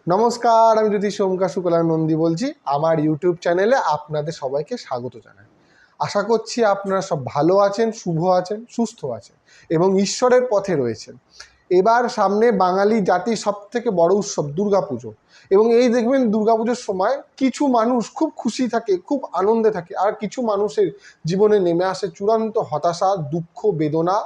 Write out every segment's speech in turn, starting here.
নমস্কার, আমি জ্যোতিষ ওমকার শুক্লা নন্দী বলছি। আমার ইউটিউব চ্যানেলে আপনাদের সবাইকে স্বাগত জানাই। আশা করছি আপনারা সব ভালো আছেন, শুভ আছেন, সুস্থ আছেন এবং ঈশ্বরের পথে রয়েছেন। এবার সামনে বাঙালি জাতির সবথেকে বড় উৎসব দুর্গাপুজো, এবং এই দেখবেন দুর্গাপুজোর সময় কিছু মানুষ খুব খুশি থাকে, খুব আনন্দে থাকে, আর কিছু মানুষের জীবনে নেমে আসে চূড়ান্ত হতাশা, দুঃখ, বেদনা,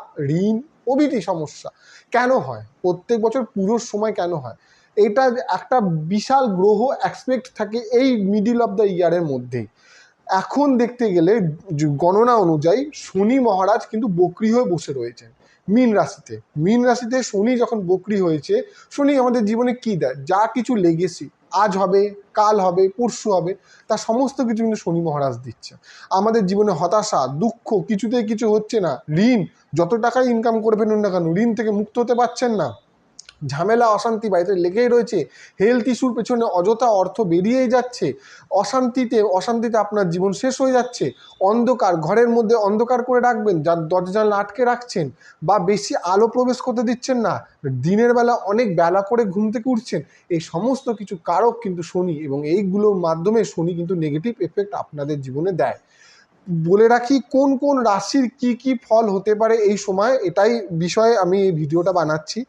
ঋণ প্রভৃতি সমস্যা। কেন হয়? প্রত্যেক বছর পুজোর সময় কেন হয়? এটা একটা বিশাল গ্রহ অ্যাসপেক্ট থাকে এই মিডিল অফ দ্য ইয়ারের মধ্যেই। এখন দেখতে গেলে গণনা অনুযায়ী শনি মহারাজ কিন্তু বক্রি হয়ে বসে রয়েছেন মীন রাশিতে। মীন রাশিতে শনি যখন বক্রি হয়েছে, শনি আমাদের জীবনে কি দেয়? যা কিছু লেগেসি আজ হবে, কাল হবে, পরশু হবে, তার সমস্ত কিছু কিন্তু শনি মহারাজ দিচ্ছে। আমাদের জীবনে হতাশা, দুঃখ, কিছুতেই কিছু হচ্ছে না, ঋণ, যত টাকাই ইনকাম করবেন না কেন ঋণ থেকে মুক্ত হতে পারছেন না, ঝামেলা অশান্তি বাড়িতে লেগেই রয়েছে, হেলথ ইস্যুর পেছনে অযথা অর্থ বেরিয়েই যাচ্ছে, অশান্তিতে আপনার জীবন শেষ হয়ে যাচ্ছে, অন্ধকার, ঘরের মধ্যে অন্ধকার করে রাখবেন, যার দরজা জানলা আটকে রাখছেন বা বেশি আলো প্রবেশ করতে দিচ্ছেন না, দিনের বেলা অনেক বেলা করে ঘুম থেকে উঠছেন, এই সমস্ত কিছু কারক কিন্তু শনি, এবং এইগুলোর মাধ্যমে শনি কিন্তু নেগেটিভ এফেক্ট আপনাদের জীবনে দেয়। বলে রাখি কোন কোন রাশির কি কি ফল হতে পারে এই সময়, এটাই বিষয়ে আমি এই ভিডিওটা বানাচ্ছি।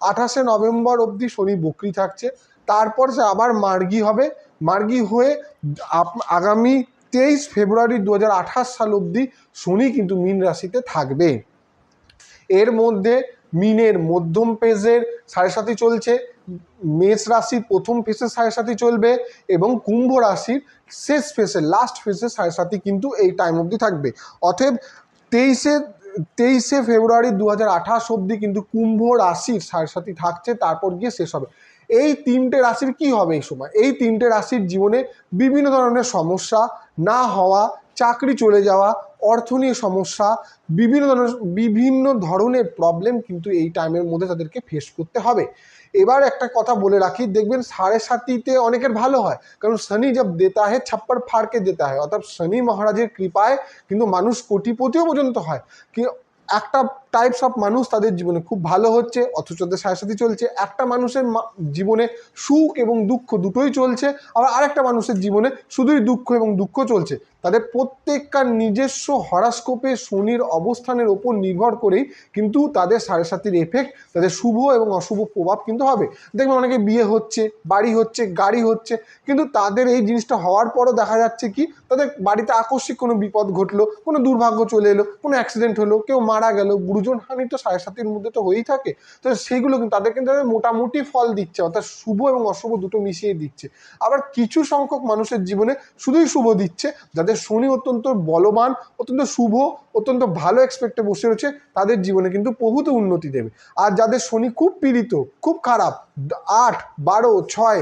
28শে নভেম্বর অবধি শনি বক্রি থাকছে, তারপর সে আবার মার্গী হবে। মার্গী হয়ে আগামী 23 ফেব্রুয়ারি 2028 সাল অবধি শনি কিন্তু মীন রাশিতে থাকবে। এর মধ্যে মিনের মধ্যম পেজের 7.5 চলছে, মেষ রাশির প্রথম ফেসে 7.5 চলবে, এবং কুম্ভ রাশির শেষ ফেসে, লাস্ট ফেসে 7.5 কিন্তু এই টাইম অবধি থাকবে। অতএব 23শে ফেব্রুয়ারি 2028 অবধি কিন্তু কুম্ভ রাশির 7.5 থাকছে, তারপর গিয়ে শেষ হবে। এই তিনটে রাশির কি হবে এই সময়? এই তিনটে রাশির জীবনে বিভিন্ন ধরনের সমস্যা না হওয়া, চাকরি চলে যাওয়া, অর্থ নিয়ে সমস্যা, বিভিন্ন ধরনের প্রবলেম কিন্তু এই টাইমের মধ্যে তাদেরকে ফেস করতে হবে। এবার একটা কথা বলে রাখি, দেখবেন 7.5তে অনেকের ভালো হয়, কারণ শনি জব দেতা হয় ছাপ্পর ফাড়কে দেতা হয়, অর্থাৎ শনি মহারাজের কৃপায় কিন্তু মানুষ কোটিপতিও পর্যন্ত হয়। কি একটা টাইপস অফ মানুষ তাদের জীবনে খুব ভালো হচ্ছে, অথচ তাদের 7.5 চলছে। একটা মানুষের জীবনে সুখ এবং দুঃখ দুটোই চলছে, আবার আরেকটা মানুষের জীবনে শুধুই দুঃখ এবং দুঃখ চলছে। তাদের প্রত্যেককার নিজস্ব হরস্কোপে শনির অবস্থানের ওপর নির্ভর করেই কিন্তু তাদের 7.5 এফেক্ট, তাদের শুভ এবং অশুভ প্রভাব কিন্তু হবে। দেখবেন অনেকে বিয়ে হচ্ছে, বাড়ি হচ্ছে, গাড়ি হচ্ছে, কিন্তু তাদের এই জিনিসটা হওয়ার পরও দেখা যাচ্ছে কি তাদের বাড়িতে আকস্মিক কোনো বিপদ ঘটলো, কোনো দুর্ভাগ্য চলে এলো, কোনো অ্যাক্সিডেন্ট হলো, কেউ মারা গেল, গুরুজন হানি তো 7.5 মধ্যে তো হয়েই থাকে। তো সেইগুলো কিন্তু তাদের কিন্তু মোটামুটি ফল দিচ্ছে, অর্থাৎ শুভ এবং অশুভ দুটো মিশিয়ে দিচ্ছে। আবার কিছু সংখ্যক মানুষের জীবনে শুধুই শুভ দিচ্ছে, যাদের শনি অত্যন্ত বলবান, অত্যন্ত শুভ, অত্যন্ত ভালো এক্সপেক্টে বসে রয়েছে, তাদের জীবনে কিন্তু প্রভূত উন্নতি দেবে। আর যাদের শনি খুব পীড়িত, খুব খারাপ, 8, 12, 6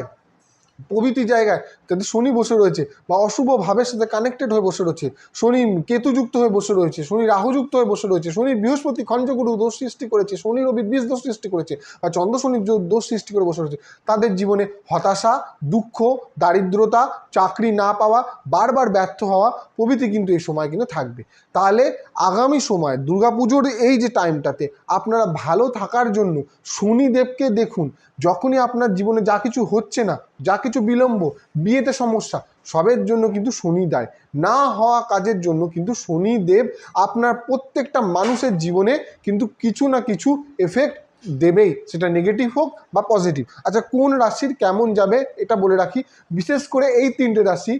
প্রভৃতি জায়গায় যাদের শনি বসে রয়েছে বা অশুভ ভাবের সাথে কানেক্টেড হয়ে বসে রয়েছে, শনি কেতুযুক্ত হয়ে বসে রয়েছে, শনি রাহুযুক্ত হয়ে বসে রয়েছে, শনি বৃহস্পতি খঞ্জগুরু দোষ সৃষ্টি করেছে, শনি রবি বিষ দোষ সৃষ্টি করেছে, বা চন্দ্র শনির দোষ সৃষ্টি করে বসে রয়েছে, তাদের জীবনে হতাশা, দুঃখ, দারিদ্রতা, চাকরি না পাওয়া, বারবার ব্যর্থ হওয়া প্রভৃতি কিন্তু এই সময় কিন্তু থাকবে। তাহলে আগামী সময় দুর্গাপুজোর এই যে টাইমটাতে আপনারা ভালো থাকার জন্য শনিদেবকে দেখুন। যখনই আপনার জীবনে যা কিছু হচ্ছে না, যা কিছু বিলম্ব, বিয়েতে সমস্যা, সবের জন্য কিন্তু শনি দায়। না হওয়া কাজের জন্য কিন্তু শনিদেব আপনার প্রত্যেকটা মানুষের জীবনে কিন্তু কিছু না কিছু এফেক্ট দেবেই, সেটা নেগেটিভ হোক বা পজিটিভ। আচ্ছা, কোন রাশির কেমন যাবে এটা বলে রাখি। বিশেষ করে এই তিনটে রাশি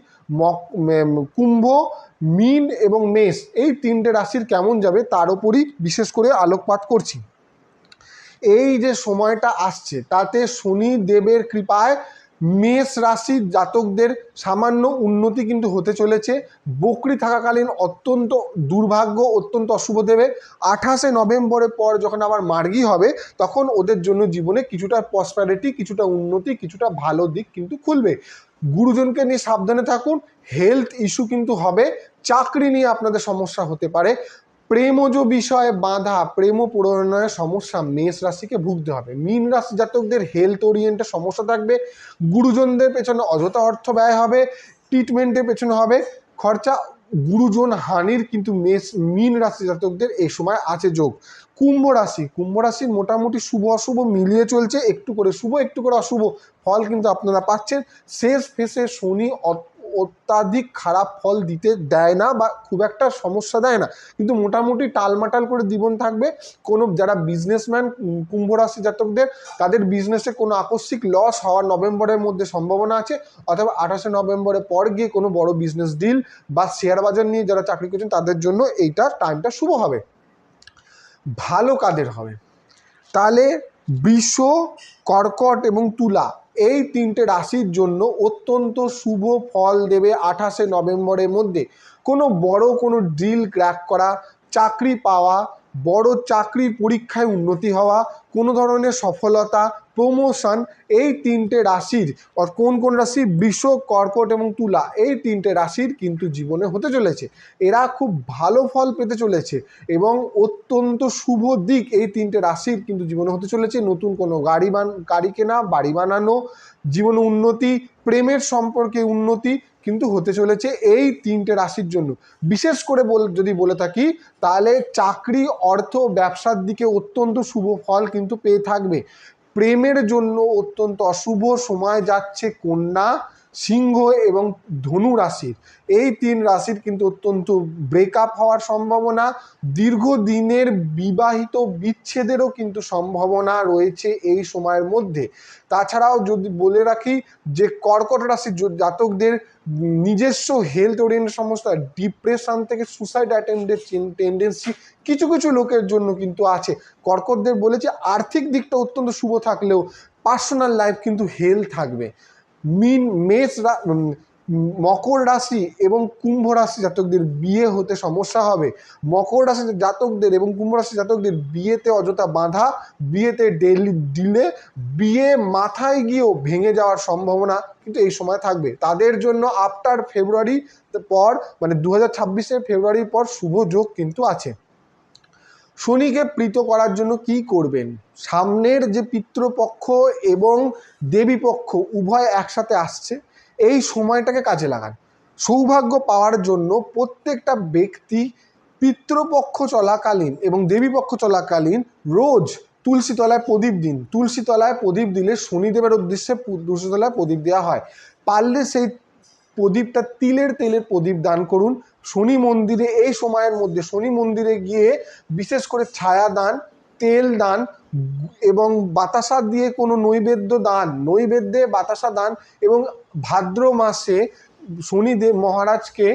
কুম্ভ, মীন এবং মেষ, এই তিনটে রাশির কেমন যাবে তার উপরই বিশেষ করে আলোকপাত করছি। এই যে সময়টা আসছে তাতে শনি দেবের কৃপায় মেষ রাশির জাতকদের সামান্য উন্নতি কিন্তু হতে চলেছে। বকরি থাকাকালীন অত্যন্ত দুর্ভাগ্য, অত্যন্ত অশুভ দেবে। 28শে নভেম্বরের পর যখন আবার মার্গী হবে, তখন ওদের জন্য জীবনে কিছুটা প্রসপ্যারিটি, কিছুটা উন্নতি, কিছুটা ভালো দিক কিন্তু খুলবে। গুরুজনকে নিয়ে সাবধানে থাকুন। হেলথ ইস্যু কিন্তু হবে, চাকরি নিয়ে আপনাদের সমস্যা হতে পারে, প্রেমজ বিষয়ে বাধা, প্রেম প্রণয়ের সমস্যা মেষ রাশিকে ভুগতে হবে। মীন রাশি জাতকদের হেলথ ওরিয়েন্টেড সমস্যা থাকবে, গুরুজনদের পেছনে অযথা অর্থ ব্যয় হবে, ট্রিটমেন্টের পেছনে হবে খরচা, গুরুজন হানির কিন্তু মীন রাশি জাতকদের এই সময় আছে যোগ। কুম্ভ রাশির মোটামুটি শুভ অশুভ মিলিয়ে চলছে, একটু করে শুভ একটু করে অশুভ ফল কিন্তু আপনারা পাচ্ছেন। শেষ ফেসে শনি অত্যাধিক খারাপ ফল দিতে দেয় না বা খুব একটা সমস্যা দেয় না, কিন্তু মোটামুটি টালমাটাল করে জীবন থাকবে। কোনো যারা বিজনেসম্যান কুম্ভ রাশি জাতকদের, তাদের বিজনেসে কোনো আকস্মিক লস হওয়ার নভেম্বরের মধ্যে সম্ভাবনা আছে, অথবা 28শে নভেম্বরের পর গিয়ে কোনো বড় বিজনেস ডিল বা শেয়ার বাজার নিয়ে যারা চাকরি করছেন তাদের জন্য এইটা টাইমটা শুভ হবে। ভালো কাদের হবে, তাহলে বৃষ, কর্কট এবং তুলা এই তিনটে রাশির জন্য অত্যন্ত শুভ ফল দেবে 28শে নভেম্বরের মধ্যে। কোনো বড় কোনো ডিল ক্র্যাক করা, চাকরি পাওয়া, বড় চাকরির পরীক্ষায় উন্নতি হওয়া, কোনো ধরনের সফলতা, প্রমোশন, এই তিনটে রাশির কোন কোন রাশি, বৃষ, কর্কট এবং তুলা, এই তিনটে রাশির কিন্তু জীবনে হতে চলেছে। এরা খুব ভালো ফল পেতে চলেছে এবং অত্যন্ত শুভ দিক এই তিনটে রাশির কিন্তু জীবনে হতে চলেছে। নতুন কোনো গাড়ি কেনা, বাড়ি বানানো, জীবনে উন্নতি, প্রেমের সম্পর্কে উন্নতি কিন্তু হতে চলেছে এই তিনটে রাশির জন্য। বিশেষ করে যদি বলে থাকি তাহলে চাকরি, অর্থ, ব্যবসার দিকে অত্যন্ত শুভ ফল কিন্তু পেয়ে থাকবে। প্রেমের জন্য অত্যন্ত অশুভ সময় যাচ্ছে কন্যা, সিংহ এবং ধনু রাশির। এই তিন রাশির কিন্তু অত্যন্ত ব্রেকআপ হওয়ার সম্ভাবনা, দীর্ঘদিনের বিবাহিত বিচ্ছেদেরও কিন্তু সম্ভাবনা রয়েছে এই সময়ের মধ্যে। তাছাড়াও যদি বলে রাখি যে কর্কট রাশির জাতকদের নিজস্ব হেলথ ওরিয়েন্টেড সমস্যা, ডিপ্রেশন থেকে সুসাইড অ্যাটেম্পটের টেন্ডেন্সি কিছু কিছু লোকের জন্য কিন্তু আছে। কর্কটদের বলেছে আর্থিক দিকটা অত্যন্ত শুভ থাকলেও পার্সোনাল লাইফ কিন্তু হেল থাকবে। মকর রাশি এবং কুম্ভ রাশি জাতকদের বিয়ে হতে সমস্যা হবে। মকর রাশি জাতকদের এবং কুম্ভ রাশি জাতকদের বিয়েতে অযথা বাধা, বিয়েতে ডিলে, বিয়ে মাথায় গিয়েও ভেঙে যাওয়ার সম্ভাবনা কিন্তু এই সময় থাকবে। তাদের জন্য আফটার ফেব্রুয়ারি পর, মানে 2026 ফেব্রুয়ারির পর শুভ যোগ কিন্তু আছে। শনিকে প্রীত করার জন্য কি করবেন, সামনের যে পিতৃপক্ষ এবং দেবীপক্ষ উভয় একসাথে আসছে, এই সময়টাকে কাজে লাগান। সৌভাগ্য পাওয়ার জন্য প্রত্যেকটা ব্যক্তি পিতৃপক্ষ চলাকালীন এবং দেবীপক্ষ চলাকালীন রোজ তুলসী তলায় প্রদীপ দিন। তুলসী তলায় প্রদীপ দিলে শনিদেবের উদ্দেশ্যে তুলসী তলায় প্রদীপ দেওয়া হয়। পারলে সেই প্রদীপটা তিলের তেলের প্রদীপ দান করুন। শনি মন্দিরে এই সময়ের মধ্যে শনি মন্দিরে গিয়ে বিশেষ করে ছায়া দান, তেল দান এবং বাতাসা দিয়ে কোনো নৈবেদ্যে বাতাসা দান, এবং ভাদ্র মাসে শনিদেব মহারাজকে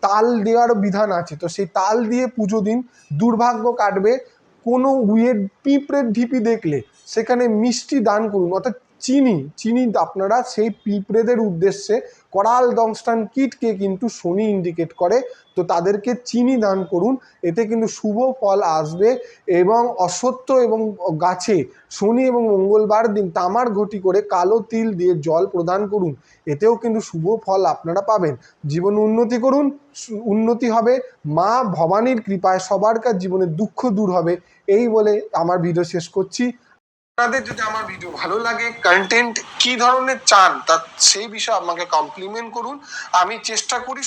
তাল দেওয়ারও বিধান আছে, তো সেই তাল দিয়ে পুজো দিন, দুর্ভাগ্য কাটবে। কোনো পিঁপড়ের ঢিপি দেখলে সেখানে মিষ্টি দান করুন, অর্থাৎ চিনি আপনারা সেই পিঁপড়েদের উদ্দেশ্যে, করাল দংস্টান কীটকে কিন্তু শনি ইন্ডিকেট করে, তো তাদেরকে চিনি দান করুন, এতে কিন্তু শুভ ফল আসবে। এবং অশ্বত্থ এবং গাছে শনি এবং মঙ্গলবার দিন তামার ঘটি করে কালো তিল দিয়ে জল প্রদান করুন, এতেও কিন্তু শুভ ফল আপনারা পাবেন। জীবন উন্নতি করুন, উন্নতি হবে। মা ভবানীর কৃপায় সবার কাছে জীবনের দুঃখ দূর হবে, এই বলে আমার ভিডিও শেষ করছি। আপনাদের যদি আমার ভিডিও ভালো লাগে, কন্টেন্ট কি ধরনের চান তা সেই বিষয়ে আমাকে কমপ্লিমেন্ট করুন। আমি চেষ্টা করি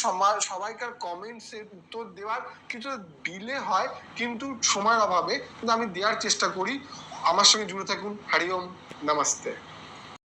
সবাইকার কমেন্টসের উত্তর দেওয়ার, কিছু ডিলে হয় কিন্তু সময়ের অভাবে, কিন্তু আমি দেওয়ার চেষ্টা করি। আমার সঙ্গে জুড়ে থাকুন। হরি ওম, নমস্তে।